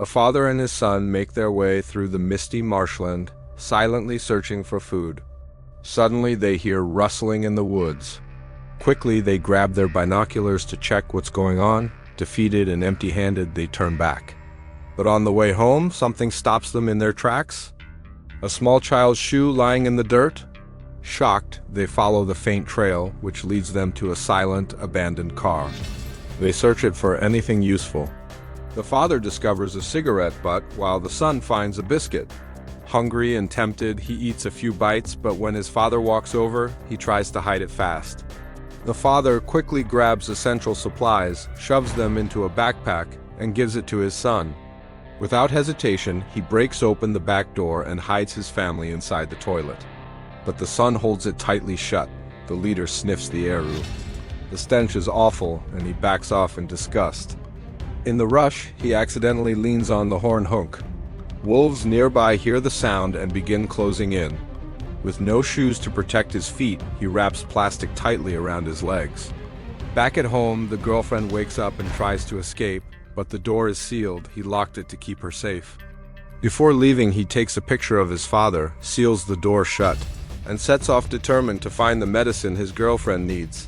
A father and his son make their way through the misty marshland, silently searching for food. Suddenly they hear rustling in the woods. Quickly they grab their binoculars to check what's going on. Defeated and empty-handed, they turn back. But on the way home, something stops them in their tracks. A small child's shoe lying in the dirt. Shocked, they follow the faint trail, which leads them to a silent, abandoned car. They search it for anything useful. The father discovers a cigarette butt while the son finds a biscuit. Hungry and tempted, he eats a few bites, but when his father walks over, he tries to hide it fast. The father quickly grabs essential supplies, shoves them into a backpack, and gives it to his son. Without hesitation, he breaks open the back door and hides his family inside the toilet. But the son holds it tightly shut. The leader sniffs the air. The stench is awful, and he backs off in disgust. In the rush, he accidentally leans on the horn hook. Wolves nearby hear the sound and begin closing in. With no shoes to protect his feet, he wraps plastic tightly around his legs. Back at home, the girlfriend wakes up and tries to escape, but the door is sealed. He locked it to keep her safe. Before leaving, he takes a picture of his father, seals the door shut, and sets off determined to find the medicine his girlfriend needs.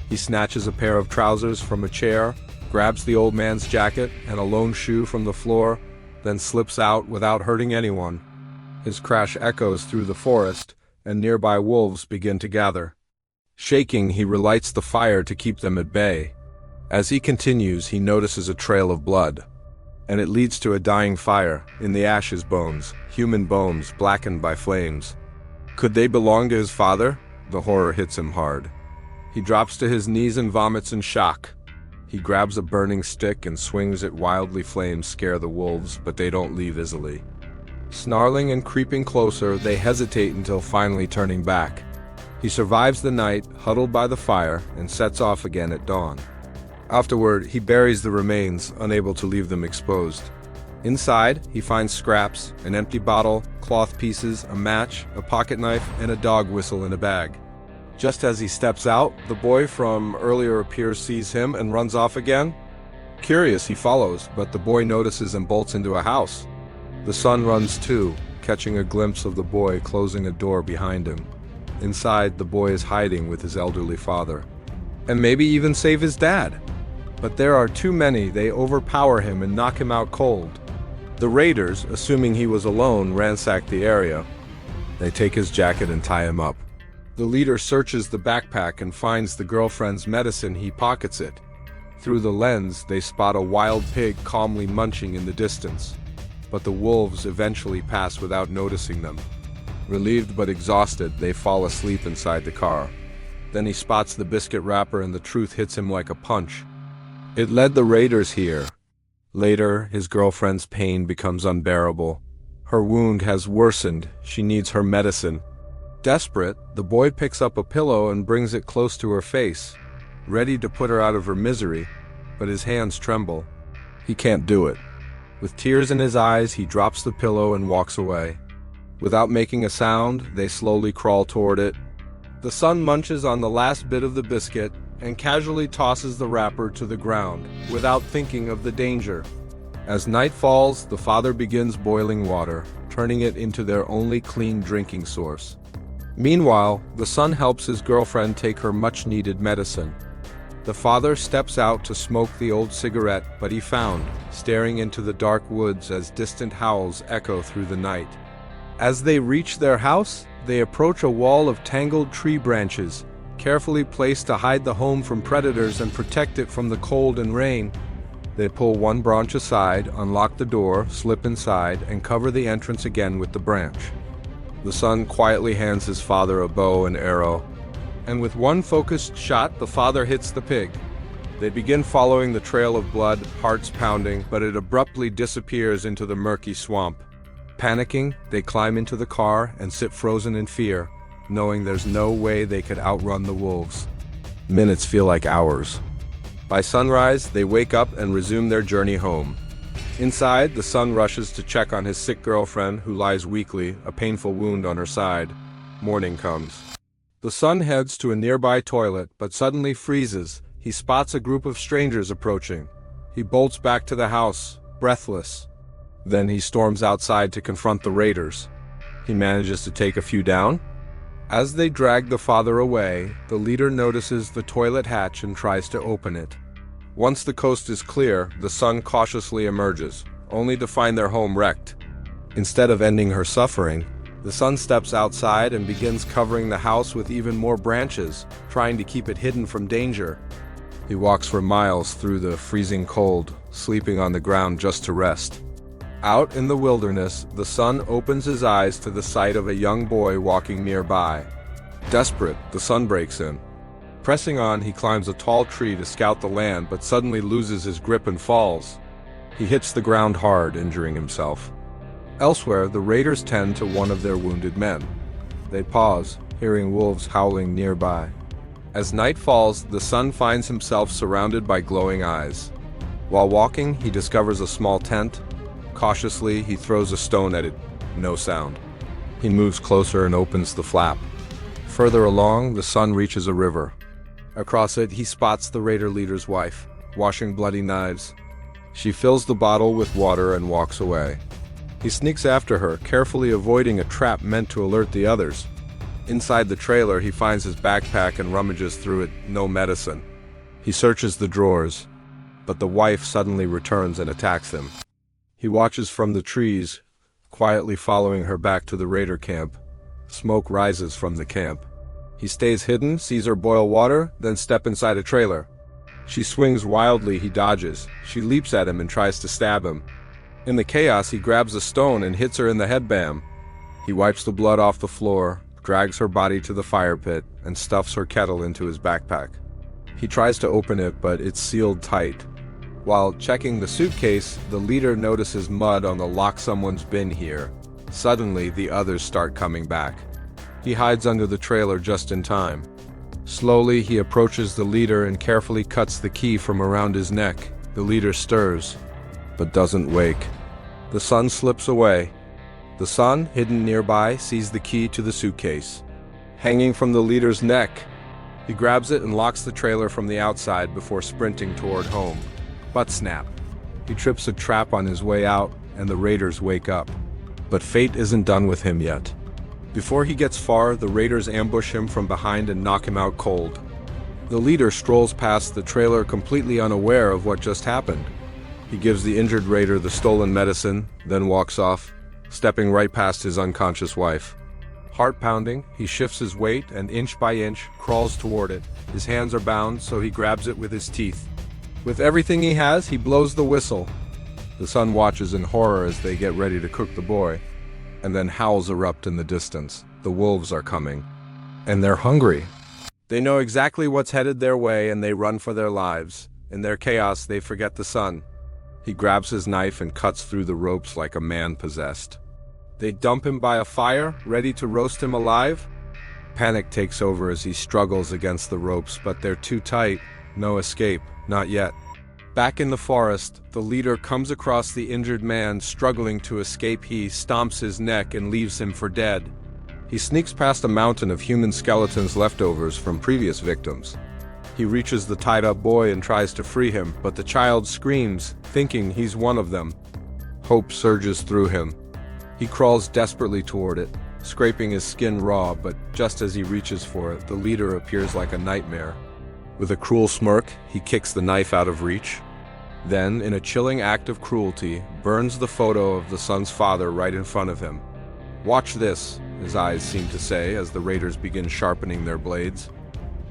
He snatches a pair of trousers from a chair, grabs the old man's jacket and a lone shoe from the floor, then slips out without hurting anyone. His crash echoes through the forest, and nearby wolves begin to gather. Shaking, he relights the fire to keep them at bay. As he continues, he notices a trail of blood, and it leads to a dying fire. In the ashes, bones, human bones blackened by flames. Could they belong to his father? The horror hits him hard. He drops to his knees and vomits in shock. He grabs a burning stick and swings it wildly. Flames scare the wolves, but they don't leave easily. Snarling and creeping closer, they hesitate until finally turning back. He survives the night, huddled by the fire, and sets off again at dawn. Afterward, he buries the remains, unable to leave them exposed. Inside, he finds scraps, an empty bottle, cloth pieces, a match, a pocket knife, and a dog whistle in a bag. Just as he steps out, the boy from earlier appears, sees him, and runs off again. Curious, he follows, but the boy notices and bolts into a house. The son runs too, catching a glimpse of the boy closing a door behind him. Inside, the boy is hiding with his elderly father, and maybe even save his dad. But there are too many. They overpower him and knock him out cold. The raiders, assuming he was alone, ransack the area. They take his jacket and tie him up. The leader searches the backpack and finds the girlfriend's medicine. He pockets it. Through the lens, they spot a wild pig calmly munching in the distance. But the wolves eventually pass without noticing them. Relieved but exhausted, they fall asleep inside the car. Then he spots the biscuit wrapper and the truth hits him like a punch. It led the raiders here. Later, his girlfriend's pain becomes unbearable. Her wound has worsened. She needs her medicine. Desperate, the boy picks up a pillow and brings it close to her face, ready to put her out of her misery, but his hands tremble. He can't do it. With tears in his eyes, he drops the pillow and walks away. Without making a sound, they slowly crawl toward it. The son munches on the last bit of the biscuit and casually tosses the wrapper to the ground, without thinking of the danger. As night falls, the father begins boiling water, turning it into their only clean drinking source. Meanwhile, the son helps his girlfriend take her much-needed medicine. The father steps out to smoke the old cigarette, but he found, staring into the dark woods as distant howls echo through the night. As they reach their house, they approach a wall of tangled tree branches, carefully placed to hide the home from predators and protect it from the cold and rain. They pull one branch aside, unlock the door, slip inside, and cover the entrance again with the branch. The son quietly hands his father a bow and arrow, and with one focused shot, the father hits the pig. They begin following the trail of blood, hearts pounding, but it abruptly disappears into the murky swamp. Panicking, they climb into the car and sit frozen in fear, knowing there's no way they could outrun the wolves. Minutes feel like hours. By sunrise, they wake up and resume their journey home. Inside, the son rushes to check on his sick girlfriend, who lies weakly, a painful wound on her side. Morning comes. The son heads to a nearby toilet, but suddenly freezes. He spots a group of strangers approaching. He bolts back to the house, breathless. Then he storms outside to confront the raiders. He manages to take a few down. As they drag the father away, the leader notices the toilet hatch and tries to open it. Once the coast is clear, the son cautiously emerges, only to find their home wrecked. Instead of ending her suffering, the son steps outside and begins covering the house with even more branches, trying to keep it hidden from danger. He walks for miles through the freezing cold, sleeping on the ground just to rest. Out in the wilderness, the son opens his eyes to the sight of a young boy walking nearby. Desperate, the son breaks in. Pressing on, he climbs a tall tree to scout the land, but suddenly loses his grip and falls. He hits the ground hard, injuring himself. Elsewhere, the raiders tend to one of their wounded men. They pause, hearing wolves howling nearby. As night falls, the son finds himself surrounded by glowing eyes. While walking, he discovers a small tent. Cautiously, he throws a stone at it. No sound. He moves closer and opens the flap. Further along, the son reaches a river. Across it, he spots the raider leader's wife, washing bloody knives. She fills the bottle with water and walks away. He sneaks after her, carefully avoiding a trap meant to alert the others. Inside the trailer, he finds his backpack and rummages through it. No medicine. He searches the drawers, but the wife suddenly returns and attacks him. He watches from the trees, quietly following her back to the raider camp. Smoke rises from the camp. He stays hidden, sees her boil water, then step inside a trailer. She swings wildly, he dodges. She leaps at him and tries to stab him. In the chaos, he grabs a stone and hits her in the headband. He wipes the blood off the floor, drags her body to the fire pit, and stuffs her kettle into his backpack. He tries to open it, but it's sealed tight. While checking the suitcase, the leader notices mud on the "lock someone's been here." Suddenly, the others start coming back. He hides under the trailer just in time. Slowly, he approaches the leader and carefully cuts the key from around his neck. The leader stirs, but doesn't wake. The son slips away. The son, hidden nearby, sees the key to the suitcase, hanging from the leader's neck. He grabs it and locks the trailer from the outside before sprinting toward home. But snap. He trips a trap on his way out, and the raiders wake up. But fate isn't done with him yet. Before he gets far, the raiders ambush him from behind and knock him out cold. The leader strolls past the trailer completely unaware of what just happened. He gives the injured raider the stolen medicine, then walks off, stepping right past his unconscious wife. Heart pounding, he shifts his weight and inch by inch crawls toward it. His hands are bound, so he grabs it with his teeth. With everything he has, he blows the whistle. The son watches in horror as they get ready to cook the boy, and then howls erupt in the distance. The wolves are coming, and they're hungry. They know exactly what's headed their way, and they run for their lives. In their chaos, they forget the son. He grabs his knife and cuts through the ropes like a man possessed. They dump him by a fire, ready to roast him alive. Panic takes over as he struggles against the ropes, but they're too tight. No escape, not yet. Back in the forest, the leader comes across the injured man struggling to escape. He stomps his neck and leaves him for dead. He sneaks past a mountain of human skeletons, leftovers from previous victims. He reaches the tied-up boy and tries to free him, but the child screams, thinking he's one of them. Hope surges through him. He crawls desperately toward it, scraping his skin raw, but just as he reaches for it, the leader appears like a nightmare. With a cruel smirk, he kicks the knife out of reach. Then, in a chilling act of cruelty, burns the photo of the son's father right in front of him. "Watch this," his eyes seem to say as the raiders begin sharpening their blades.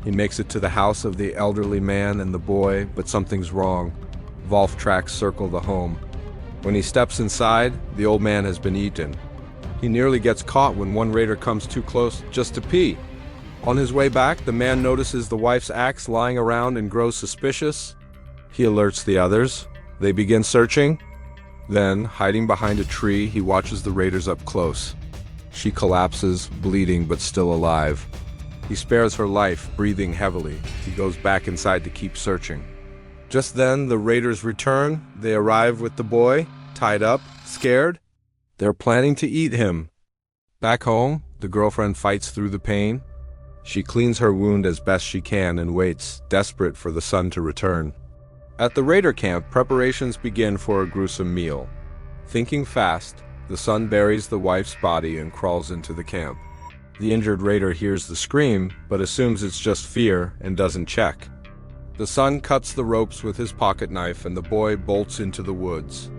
He makes it to the house of the elderly man and the boy, but something's wrong. Wolf tracks circle the home. When he steps inside, the old man has been eaten. He nearly gets caught when one raider comes too close just to pee. On his way back, the man notices the wife's axe lying around and grows suspicious. He alerts the others. They begin searching. Then, hiding behind a tree, he watches the raiders up close. She collapses, bleeding but still alive. He spares her life, breathing heavily. He goes back inside to keep searching. Just then, the raiders return. They arrive with the boy, tied up, scared. They're planning to eat him. Back home, the girlfriend fights through the pain. She cleans her wound as best she can and waits, desperate for the son to return. At the raider camp, preparations begin for a gruesome meal. Thinking fast, the son buries the wife's body and crawls into the camp. The injured raider hears the scream, but assumes it's just fear and doesn't check. The son cuts the ropes with his pocket knife and the boy bolts into the woods.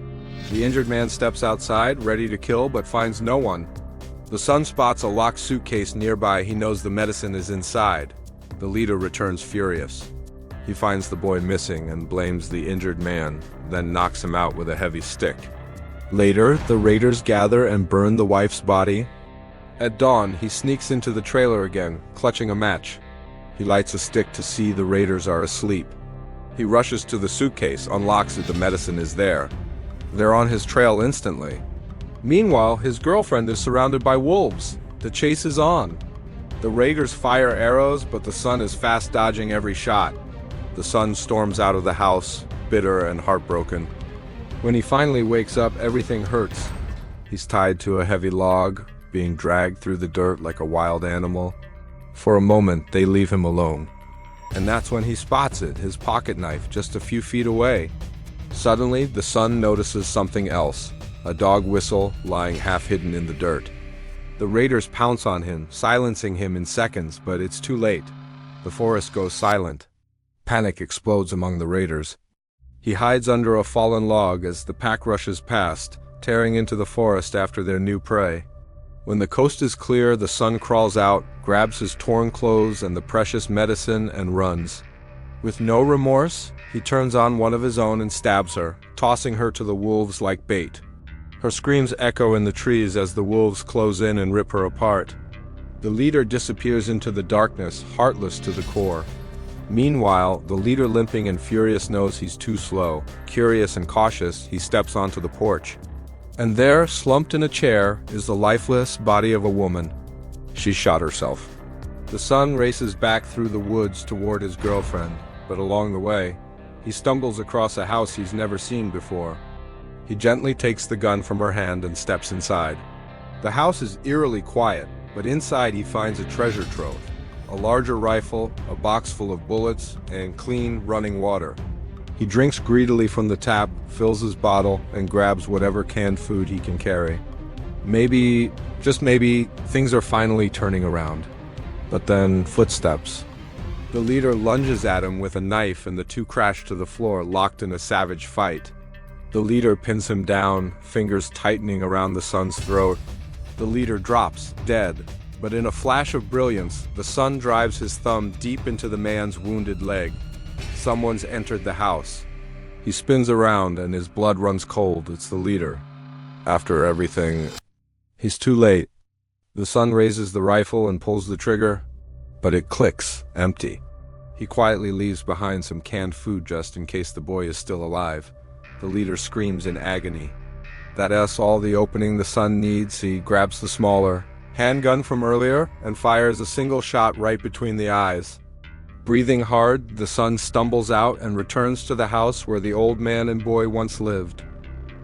The injured man steps outside, ready to kill, but finds no one. The son spots a locked suitcase nearby. He knows the medicine is inside. The leader returns furious. He finds the boy missing and blames the injured man, then knocks him out with a heavy stick. Later, the raiders gather and burn the wife's body. At dawn, he sneaks into the trailer again, clutching a match. He lights a stick to see the raiders are asleep. He rushes to the suitcase, unlocks it, the medicine is there. They're on his trail instantly. Meanwhile, his girlfriend is surrounded by wolves. The chase is on. The raiders fire arrows, but the son is fast dodging every shot. The son storms out of the house, bitter and heartbroken. When he finally wakes up, everything hurts. He's tied to a heavy log, being dragged through the dirt like a wild animal. For a moment, they leave him alone. And that's when he spots it, his pocket knife, just a few feet away. Suddenly, the son notices something else, a dog whistle lying half hidden in the dirt. The raiders pounce on him, silencing him in seconds, but it's too late. The forest goes silent. Panic explodes among the raiders. He hides under a fallen log as the pack rushes past, tearing into the forest after their new prey. When the coast is clear, the son crawls out, grabs his torn clothes and the precious medicine and runs. With no remorse, he turns on one of his own and stabs her, tossing her to the wolves like bait. Her screams echo in the trees as the wolves close in and rip her apart. The leader disappears into the darkness, heartless to the core. Meanwhile, the leader, limping and furious, knows he's too slow. Curious and cautious, he steps onto the porch. And there, slumped in a chair, is the lifeless body of a woman. She shot herself. The son races back through the woods toward his girlfriend, but along the way, he stumbles across a house he's never seen before. He gently takes the gun from her hand and steps inside. The house is eerily quiet, but inside he finds a treasure trove. A larger rifle, a box full of bullets, and clean, running water. He drinks greedily from the tap, fills his bottle, and grabs whatever canned food he can carry. Maybe, just maybe, things are finally turning around. But then, footsteps. The leader lunges at him with a knife and the two crash to the floor, locked in a savage fight. The leader pins him down, fingers tightening around the son's throat. The leader drops, dead. But in a flash of brilliance, the son drives his thumb deep into the man's wounded leg. Someone's entered the house. He spins around and his blood runs cold. It's the leader. After everything, he's too late. The son raises the rifle and pulls the trigger, but it clicks, empty. He quietly leaves behind some canned food just in case the boy is still alive. The leader screams in agony. That's all the opening the son needs. He grabs the smaller handgun from earlier and fires a single shot right between the eyes. Breathing hard, the son stumbles out and returns to the house where the old man and boy once lived.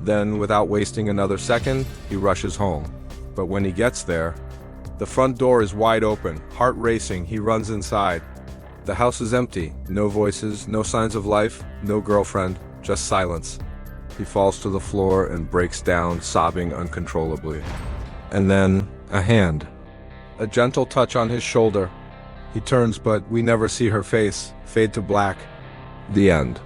Then, without wasting another second, he rushes home. But when he gets there, the front door is wide open. Heart racing, he runs inside. The house is empty. No voices, no signs of life, no girlfriend, just silence. He falls to the floor and breaks down, sobbing uncontrollably. And then, a hand. A gentle touch on his shoulder. He turns, but we never see her face. Fade to black. The end.